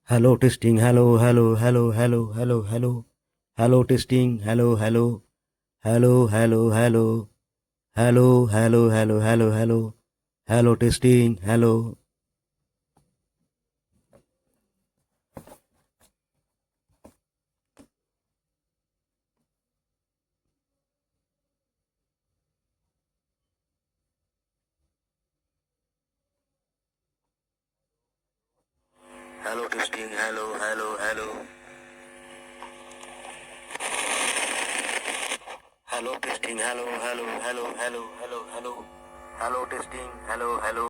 Hello testing, hello, hello, hello, hello, hello, hello. Hello testing, hello, hello, hello, hello, hello, hello, hello, hello, hello, hello. Hello testing, hello. Hello testing, hello, hello, hello. Hello testing, hello, hello, hello, hello, hello, hello. Hello testing, hello, hello.